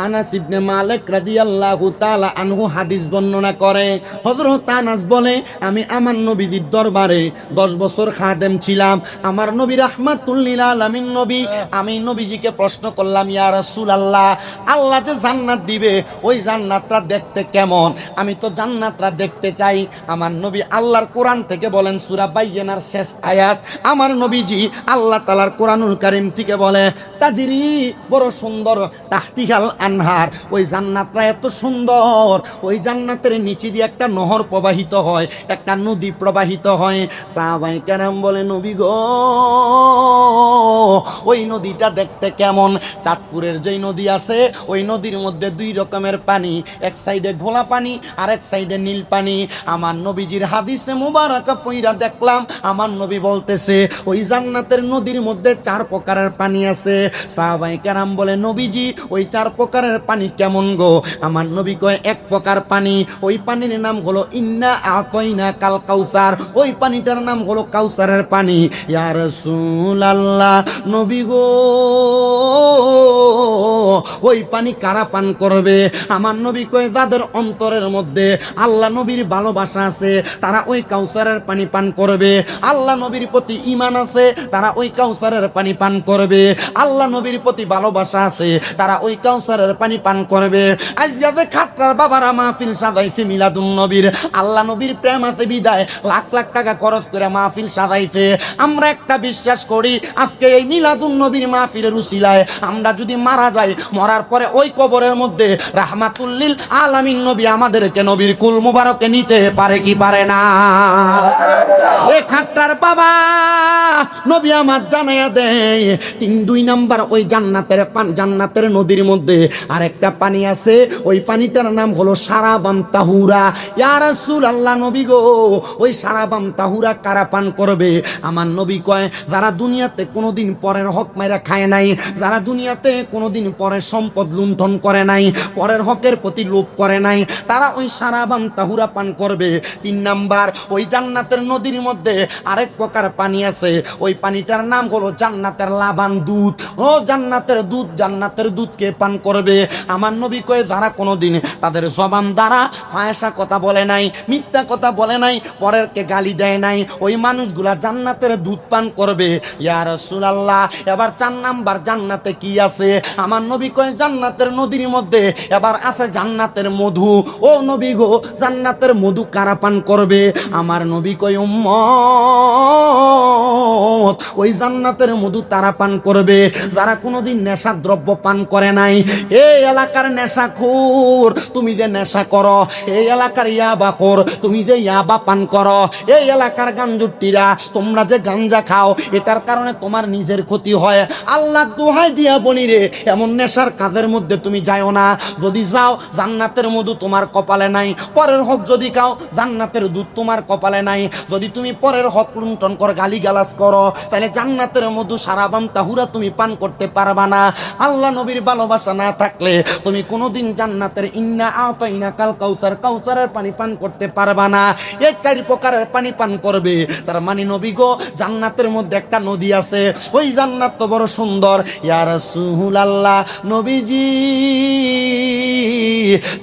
আনাস ইবনে মালিক রাদিয়াল্লাহু তাআলা আনহু হাদিস বর্ণনা করে, হযরত আনাস বলে, আমি আমার নবীর দরবারে 10 বছর খাদেম ছিলাম। আমার নবী রাহমাতুল লিল আলামিন নবী, আমি নবীজিকে প্রশ্ন করলাম, ইয়া রাসূলুল্লাহ, আল্লাহ যে জান্নাত দিবে ওই জান্নাতটা দেখতে কেমন? আমি তো জান্নাতটা দেখতে চাই। আমার নবী আল্লাহর কোরআন থেকে বলেন, সূরা বাইয়িনার শেষ আয়াত, আমার নবীজি আল্লাহ তাআলার কোরআনুল কারীম থেকে বলে, তাজরি, বড় সুন্দর, তাহতিহাল আনহার, ওই জান্নাতটা এত সুন্দর, ওই জান্নাতের নিচে দিয়ে একটা নহর প্রবাহিত হয়, একটা নদী প্রবাহিত হয়। সাহাবায়ে কেরাম বলে, নবী গো, ওই নদীটা দেখতে কেমন? চাঁদপুরের যেই নদী আছে, ওই নদীর মধ্যে 2 রকমের পানি, এক সাইডে ঘোলা পানি আর এক সাইডে নীল পানি। আমার নবীজির হাদিসে মুবারাকা পইরা দেখলাম, আমার নবী বলতেছে, ওই জান্নাতের নদীর মধ্যে 4 প্রকারের পানি আছে। সাহাবায়ে কেরাম বলে, নবীজি ওই 4 প্রকারের পানি কেমন গো? আমার নবী কয়, 1 প্রকার পানি, ওই পানির নাম হলো ইন্না আতাইনা কাল কাউসার, ওই পানিটার নাম হলো কাউসারের পানি। ইয়া রাসূলুল্লাহ, নবী গো, ওই পানি কারা পান করবে? আমার নবী কয়, যাদের অন্তরের মধ্যে আল্লাহ নবীর ভালোবাসা আছে তারা ওই কাউসারের পানি পান করবে। আল্লাহ নবীর প্রতি ঈমান আছে তারা ওই কাউসারের পানি পান করবে। আল্লাহ নবীর প্রতি ভালোবাসা আছে তারা ওই কাউসারের পানি পান করবে। আজকে যে খাট্টার বাবারা মাহফিল সাজাইছে মিলাদুন নবীর, আল্লাহ নবীর প্রেম আছে বিদায় লাখ লাখ টাকা খরচ করে মাহফিল সাজাইছে। আমরা একটা বিশ্বাস করি, আজকে এই মিলাদুন নবীর মাহফিলের উসিলায় আমরা যদি মারা যাই, মরার পরে ওই কবরের মধ্যে রাহমাতুল লিল আলামিন নবী আমাদেরকে নবীর কুল মুবারকে নিতে পারে কি পারে না? এ খাট্টার বাবা নবী আমার জানাইয়া দেয়, 2 নাম্বার ওই জান্নাতের নদীর মধ্যে আরেকটা পানি আছে, ওই পানিটার নাম হলো সারাবান তাহুরা। ইয়া রাসূলুল্লাহ, নবী গো, ওই সারাবান তাহুরা কারা পান করবে? আমার নবী কয়, যারা দুনিয়াতে কোনোদিন পরের হক মাইরা খায় নাই, যারা দুনিয়াতে কোনোদিন পরের সম্পদ লুণ্ঠন করে নাই, পরের হকের প্রতি লোভ করে নাই, তারা ওই সারাবান তাহুরা পান করবে। 3 নাম্বার, ওই জান্নাতের নদীর মধ্যে আরেক প্রকার পানি আছে, ওই পানিটার নাম হলো জান্নাতের লাবান দুধ। ও জান্নাতের দুধকে পান করবে। আমার নবী কয়, যারা কোনোদিন তাদের জবান দ্বারা ফায়সা কথা বলে নাই, মিথ্যা কথা বলে নাই, পরেরকে গালি দেয় নাই, ওই মানুষগুলা জান্নাতের দুধ পান করবে। ইয়া রাসূলুল্লাহ, এবার 4 নাম্বার জান্নাতে কি আছে? আমার নবী কয়, জান্নাতের নদীর মধ্যে এবার আছে জান্নাতের মধু। ও নবী গো, জান্নাতের মধু কারা পান করবে? আমার নবী কয়, উম্মত, ওই জান্নাতের মধু তারা পান করবে যারা কোনোদিন নেশা দ্রব্য পান করে নাই। এই এলাকার নেশাখোর, তুমি যে নেশা করো, এই এলাকার ইয়াবাখোর, তুমি যে ইয়াবা পান করো, এই এলাকার গাঞ্জুটিরা, তোমরা যে গাঞ্জা খাও, এটার কারণে তোমার নিজের ক্ষতি হয়। আল্লাহ দোহাই দিয়া বলি রে, এমন নেশার কাজের মধ্যে তুমি যাও না। যদি যাও, জান্নাতের মধু তোমার কপালে নাই। পরের হক যদি খাও, জান্নাতের দুধ তোমার কপালে নাই। যদি তুমি পরের হক লুণ্ঠন কর, গালিগালাজ করো, তাহলে জান্নাতের মধু সারাবান তাহুরা তুমি পান করতে পারবা না। আল্লাহ নবীর ভালোবাসা না থাকলে তুমি কোনোদিন জান্নাতের ইন্না আতাইনা কাল কাউসার, কাউসারের পানি পান করতে পারবা না। এই 4 প্রকারের পানি পান করবে। তার মানে নবী গো, জান্নাতের মধ্যে একটা নদী আছে, ওই জান্নাত তো বড় সুন্দর। ইয়া রাসূলুল্লাহ, নবীজি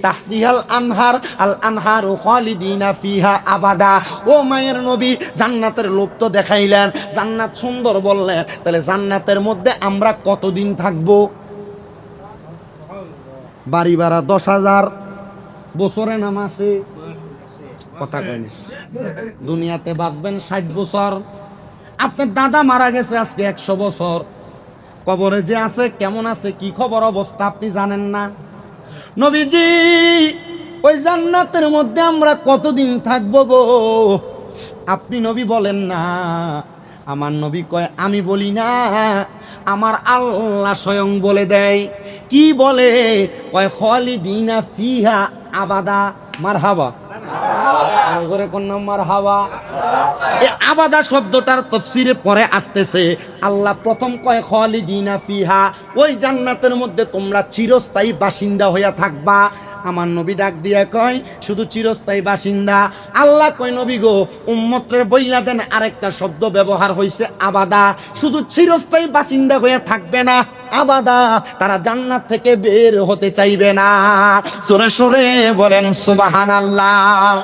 তাহতিহাল আনহার, আল আনহারু খালিদিনা ফিহা আবাদা। ও মায়ের নবী, জান্নাতের লোভ তো দেখাইলেন, জান্নাত সুন্দর বললেন, তাহলে জান্নাতের মধ্যে আমরা কতদিন থাকবো? বাড়ি ভাড়া 10,000, বছরে নামাসে কথা কয়নি, দুনিয়াতে বাঁচবেন 60 বছর। আপনার দাদা মারা গেছে আজকে 100 বছর, কবরে যে আছে কেমন আছে, কি খবর অবস্থা আপনি জানেন না। নবীজি, ওই জান্নাতের মধ্যে আমরা কতদিন থাকবো গো? আপনি নবী বলেন না। আমার নবী কয়, আমি বলি না, আমার আল্লাহ স্বয়ং বলে দেয়। কি বলে? কয়, খালিদিনা ফিহা আবাদা। মারহাবা, জোরে কোন নাম্বার হাওয়া। এই আবাদা শব্দটার তাফসীরে পরে আসতেছে। আল্লাহ প্রথম কয় খালিদিনা ফিহা, ওই জান্নাতের মধ্যে তোমরা চিরস্থায়ী বাসিন্দা হইয়া থাকবা। আমার নবী ডাক দিয়া কয় শুধু চিরস্থায়ী বাসিন্দা। আল্লাহ কয় নবী গো উম্মতের বইলা দেন আরেকটা শব্দ ব্যবহার হয়েছে আবাদা, শুধু চিরস্থায়ী বাসিন্দা হয়ে থাকবে না, আবাদা তারা জান্নাত থেকে বের হতে চাইবে না। সরে সরে বলেন সুবহানাল্লাহ।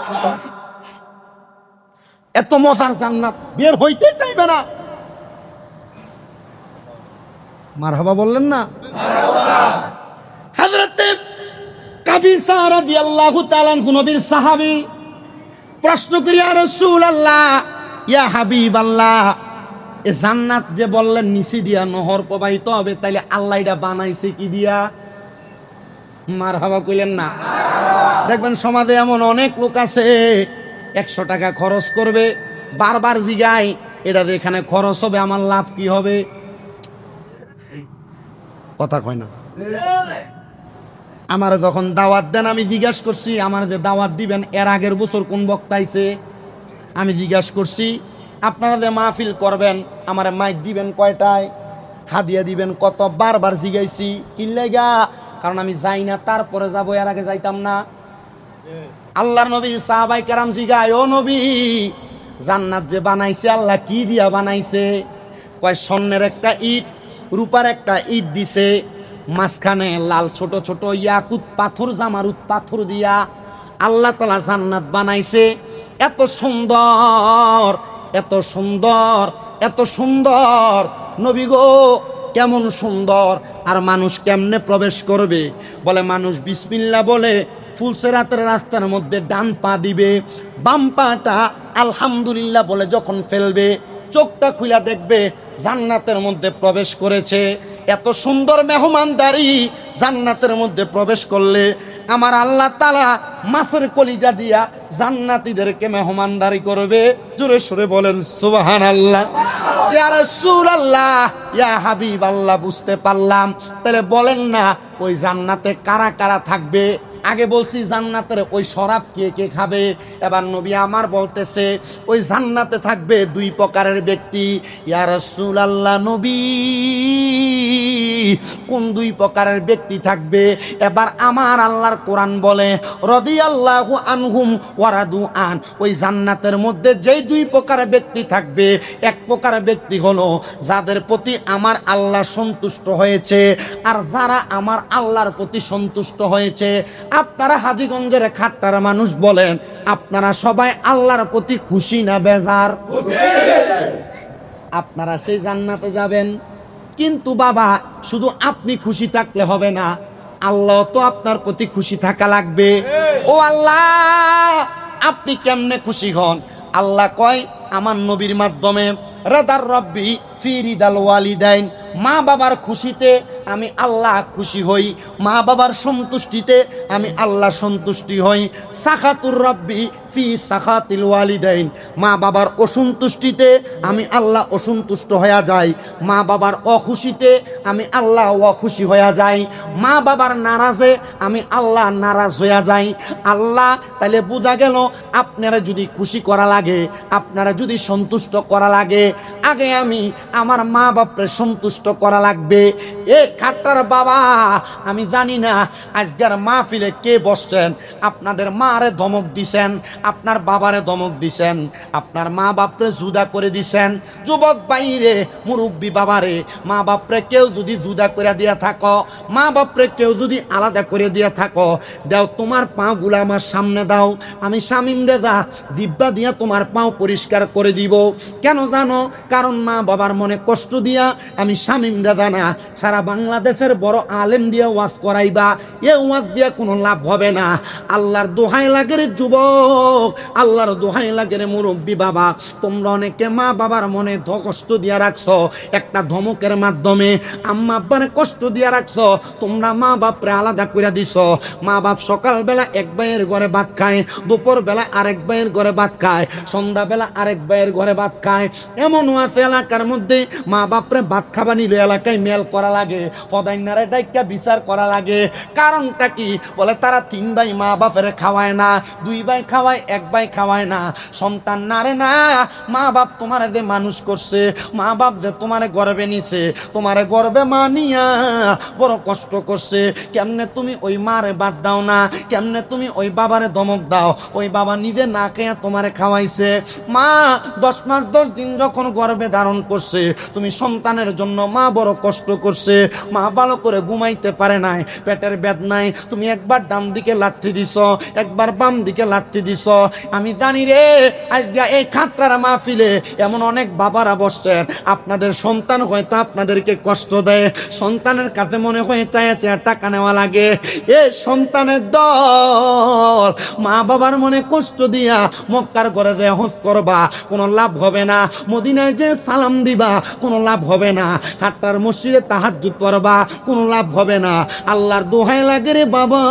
এত মজার জান্নাত, বের হইতে চাইবে না। মারহাবা বললেন না? হযরতে কাবিসা রাদিয়াল্লাহু তাআলা নবীর সাহাবী প্রশ্ন করি ইয়া রাসূলুল্লাহ ইয়া হাবিবাল্লাহ, এ জান্নাত যে বললেন নিচে দিয়া নহর প্রবাহিত হবে, তাইলে আল্লাহ এটা বানাইছে কি দিয়া? মারহাবা কইলেন না? দেখবেন সমাজে এমন অনেক লোক আছে 100 টাকা খরচ করবে, বারবার জিগায় এটা যেখানে খরচ হবে আমার লাভ কি হবে? কথা কয় না। আমার যখন দাওয়াত দেন আমি জিজ্ঞাসা করছি আমার যে দাওয়াত দিবেন এর আগের বছর কোন বক্তা আইছে, আমি জিজ্ঞাসা করছি আপনারা যে মাহফিল করবেন আমার মাইক দিবেন কয়টায়, হাদিয়া দিবেন কত, বারবার জিগাইছি। কি লাগা? কারণ আমি যাই না তারপরে যাবো, এর আগে যাইতাম না। আল্লাহর নবী সাহাবায়ে কেরাম জিগায় ও নবী জান্নাত যে বানাইছে আল্লাহ কি দিয়া বানাইছে? কয় স্বর্ণের একটা ইট, রূপার একটা ইট দিছে, মাঝখানে লাল ছোট ছোট ইয়াকুত পাথর, জামারুত পাথর দিয়া আল্লাহ তাআলা জান্নাত বানাইছে। এত সুন্দর, এত সুন্দর, এত সুন্দর নবী গো, কেমন সুন্দর। আর মানুষ কেমনে প্রবেশ করবে? বলে মানুষ বিসমিল্লাহ বলে ফুলসেরাতের রাস্তার মধ্যে ডান পা দিবে, বাম পাটা আলহামদুলিল্লাহ বলে যখন ফেলবে, চোখটা খুলে দেখবে জান্নাতের মধ্যে প্রবেশ করেছে। এত সুন্দর মেহমানদারি জান্নাতের মধ্যে প্রবেশ করলে আমার আল্লাহ তাআলা মাছের কলিজা দিয়া জান্নাতীদেরকে মেহমানদারি করবে। জোরে সোরে বলেন সুবহানাল্লাহ। ইয়া রাসূলুল্লাহ ইয়া হাবিবাল্লাহ, বুঝতে পারলাম। তাহলে বলেন না ওই জান্নাতে কারা কারা থাকবে? আগে বলছি জান্নাতের ওই শরাব কে কে খাবে, এবার নবী আমার বলতেছে ওই জান্নাতে থাকবে 2 প্রকারের ব্যক্তি। ইয়া রাসূলুল্লাহ নবী কোন 2 প্রকারের ব্যক্তি থাকবে? এবার আমার আল্লাহর কোরআন বলে রাদিয়াল্লাহু আনহুম ওয়া রাদু আন, ওই জান্নাতের মধ্যে যেই 2 প্রকারের ব্যক্তি থাকবে, এক প্রকারের ব্যক্তি হলো যাদের প্রতি আমার আল্লাহ সন্তুষ্ট হয়েছে, আর যারা আমার আল্লাহর প্রতি সন্তুষ্ট হয়েছে। আপনারা হাজীগঞ্জের খাট্টার মানুষ বলেন, আপনারা সবাই আল্লাহর প্রতি খুশি না বেজার? আপনারা সেই জান্নাতে যাবেন, কিন্তু বাবা শুধু আপনি খুশি থাকলে হবে না, আল্লাহ তো আপনার প্রতি খুশি থাকা লাগবে। ও আল্লাহ আপনি কেমনে খুশি হন? আল্লাহ কয় আমার নবীর মাধ্যমে রাদার রব্বি ফি রিদাল ওয়ালিদাইন, মা বাবার খুশিতে আমি আল্লাহ খুশি হই, মা বাবার সন্তুষ্টিতে আমি আল্লাহ সন্তুষ্টি হই। সাখাতুর রব্বি ফি সাখাতিল ওয়ালিদাইন, মা বাবার অসন্তুষ্টিতে আমি আল্লাহ অসন্তুষ্ট হয়ে যাই, মা বাবার অখুশিতে আমি আল্লাহ অখুশি হয়ে যাই, মা বাবার নারাজে আমি আল্লাহ নারাজ হয়ে যাই। আল্লাহ তাহলে বোঝা গেল আপনারা যদি খুশি করা লাগে, আপনারা যদি সন্তুষ্ট করা লাগে, আগে আমি আমার মা বাপরে সন্তুষ্ট করা লাগবে। এ খাট্টার বাবা, আমি জানি না আজকের মাহফিলে কে বসছেন, আপনাদের মারে ধমক দিছেন, আপনার বাবারে ধমক দিছেন, আপনার মা বাপরে জুদা করে দিছেন। যুবক বাইরে মুরব্বী বাবারে, মা বাপরে কেউ যদি জুদা করে দিয়া থাকো, মা বাপরে কেউ যদি আলাদা করে দিয়া থাকো, দাও তোমার পাগুলা আমার সামনে দাও, আমি শামিম রেজা জিব্বা দিয়া তোমার পাও পরিষ্কার করে দিব। কেন জানো? কারণ মা বাবার মনে কষ্ট দিয়া আমি শামিম রেজা না, সারা বাংলাদেশের বড় আলেম দিয়ে ওয়াজ করাইবা, এ ওয়াজ দিয়ে কোনো লাভ হবে না। আল্লাহর দোহাই লাগে রে যুবক, আল্লাহর দোহাই লাগে রে মুরব্বী বাবা, তোমরা অনেকে মা বাবার মনে কষ্ট দিয়া রাখছো, একটা ধমকের মাধ্যমে আম্মা আব্বারে কষ্ট দিয়া রাখছো, তোমরা মা বাপরে আলাদা করে দিছো। মা বাপ সকালবেলা এক ভাইয়ের ঘরে ভাত খায়, দুপুর বেলা আরেক ভাইয়ের ঘরে ভাত খায়, সন্ধ্যাবেলা আরেক ভাইয়ের ঘরে ভাত খায়। এমনও আছে এলাকার মধ্যে মা বাপরে ভাত খাবা নিল এলাকায় মেল করা লাগে, পদাইনারে ডাইকা বিচার করা লাগে। কারণটা কি? বলে তারা 3 ভাই মা বাপের খাওয়ায় না, 2 ভাই খাওয়ায়, 1 ভাই খাওয়ায় না। সন্তান না রে না, মা বাপ তোমারে যে মানুষ করছে, মা বাপ যে তোমারে গর্বে নিছে, তোমারে গর্বে মানিয়া বড় কষ্ট করছে, কেমনে তুমি ওই মারে বাদ দাও না? কেমনে তুমি ওই বাবারে ধমক দাও? ওই বাবা নিজে না খেয়ে তোমারে খাওয়াইছে। মা 10 মাস 10 দিন যখন গর্ভে ধারণ করছে, তুমি সন্তানের জন্য মা বড় কষ্ট করছে, মা ভালো করে ঘুমাইতে পারে নাই, পেটের বেদনায় তুমি একবার ডান দিকে লাথি দিছ, একবার বাম দিকে লাথি দিছ। আমি জানি রে, আজকে এই খাট্টার মাহফিলে এমন অনেক বাবারা বসছেন, আপনাদের সন্তান হয়তো আপনাদেরকে কষ্ট দেয়, সন্তানের কাছে মনে হয় চায়া চায়া টাকা নেওয়া লাগে। এ সন্তানের দল মা বাবার মনে কষ্ট দিয়া মক্কার ঘরে যে হজ করবা কোনো লাভ হবে না, মদিনায় যে সালাম দিবা কোনো লাভ হবে না, খাট্টার মসজিদে তাহাজ্জুদ পড়বা কোনো লাভ হবে না। আল্লাহর দোহাই লাগে রে বাবা,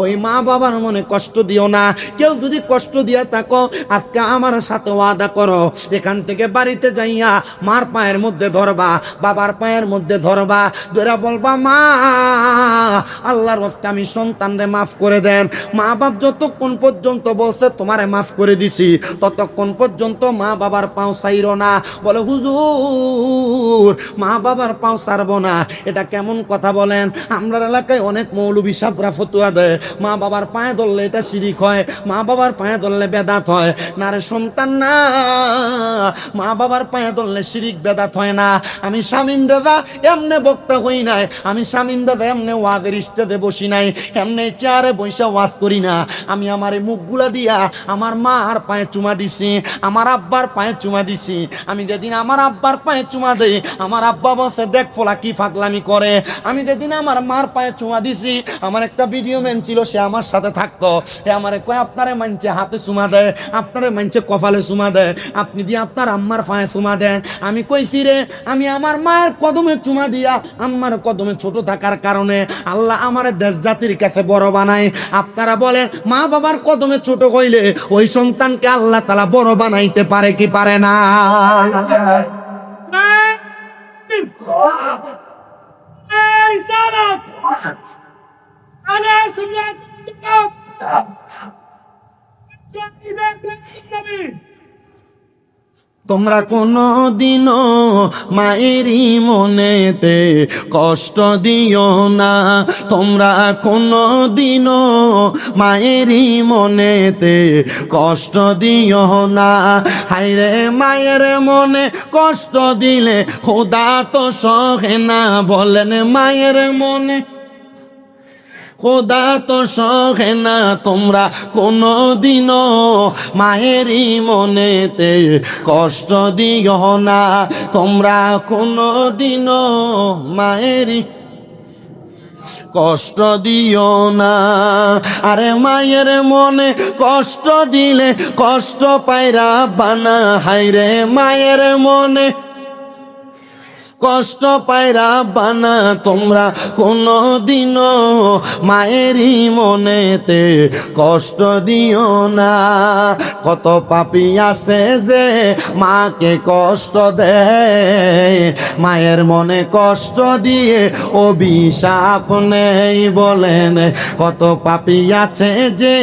ওই মা বাবার মনে কষ্ট দিও না। কেউ যদি কষ্ট দিয়া থাকো, আজকে আমার সাথে ওয়াদা করো, এখান থেকে বাড়িতে যাইয়া মার পায়ের মধ্যে ধরবা, বাবার পায়ের মধ্যে ধরবা, ধরে বলবা মা আল্লাহর রাস্তায় আমি সন্তানরে মাফ করে দেন। মা বাপ যতক্ষণ পর্যন্ত বলছে তোমারে মাফ করে দিছি, ততক্ষণ পর্যন্ত মা বাবার পাও ছাইরো না। বলে হুজুর মা বাবার পাও ছাড়বো না, এটা কেমন কথা বলেন? আমরা এলাকায় অনেক মৌলবী সাহেবরা ফতুয়া দেয়, মা বাবার পায়ে ধরলে এটা শিরিক হয়, মা বাবার পায়ে ধরলে বেদাত হয়। না রে সন্তান না, মা বাবার পায়ে ধরলে শিরিক বেদাত হয় না। আমি শামীম রাজা এমনে বক্তা হই নাই, আমি শামীম রাজা এমনে ওয়াজের স্টেজে বসি নাই, এমনি চেয়ারে বৈশা ওয়াজ করি না। আমি আমার এই মুখগুলা দিয়া আমার মার পায়ে চুমা দিছি, আমার আব্বার পায়ে চুমা দিছি। আমি যেদিন আমার আব্বার পায়ে চুমা দেই, আমার আব্বা বসে দেখ ফোলা কি ফাগলামি করে। আমি যেদিন আমার মার পায়ে চুমা দিছি, আমার একটা ভিডিও ম্যান ছিল, সে আমার সাথে থাকতো, সে আমারে কয় আপনারে মানছে হাতে চুমা দেয়, আপনারে মানছে কপালে চুমা দেয়, আপনি দিয়ে আপনার আম্মার পায়ে চুমা দেন। আমি কইছি রে, আমি আমার মায়ের কদমে চুমা দিয়া আম্মার কদমে ছোট থাকার কারণে আল্লাহ আমার দেশ জাতির কাছে বড় বানায়। আপনারা বলেন মা বাবার কদমে ছোট হইলে ওই সন্তানকে আল্লাহ তাআলা বড় বানাইতে পারে কি পারে না? তোমরা কোনো দিনও মায়েরই মনেতে কষ্ট দিও না, তোমরা কোনো দিনও মায়েরই মনেতে কষ্ট দিও না। হায়রে মায়ের মনে কষ্ট দিলে খোদা তো সহে না, বলেন মায়ের মনে খোদা তো সহে না। তোমরা কোনো দিনও মায়েরই মনেতে কষ্ট দিও না, তোমরা কোনো দিনও মায়েরই কষ্ট দিও না। আরে মায়ের মনে কষ্ট দিলে কষ্ট পায়রা বানা, হায়রে মায়ের মনে কষ্ট পায়রা বানা। তোমরা কোনো দিনও মায়েরই মনেতে কষ্ট দিও না। কত পাপী আছে যে মাকে কষ্ট দেয়, মায়ের মনে কষ্ট দিয়ে অভিশাপ নেই, বলেন কত পাপী আছে যে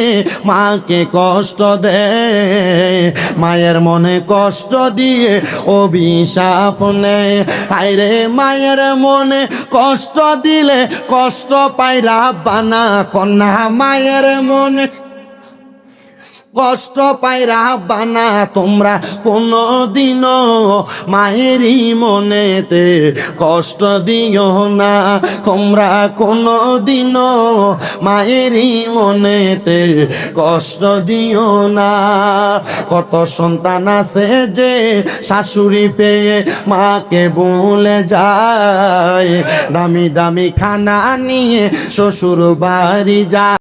মাকে কষ্ট দেয়, মায়ের মনে কষ্ট দিয়ে অভিশাপ নেই। হায়রে মায়ের মনে কষ্ট দিলে কষ্ট পায়রা বানা, কন্যা মায়ের মনে কষ্ট পায়রা বানা। তোমরা কোনো দিনও মায়েরই মনেতে কষ্ট দিও না, তোমরা কোনো দিনও মায়েরই মনেতে কষ্ট দিও না। কত সন্তান আছে যে শাশুড়ি পেয়ে মাকে ভুলে যায়, দামি দামি খানা নিয়ে শ্বশুর বাড়ি যায়।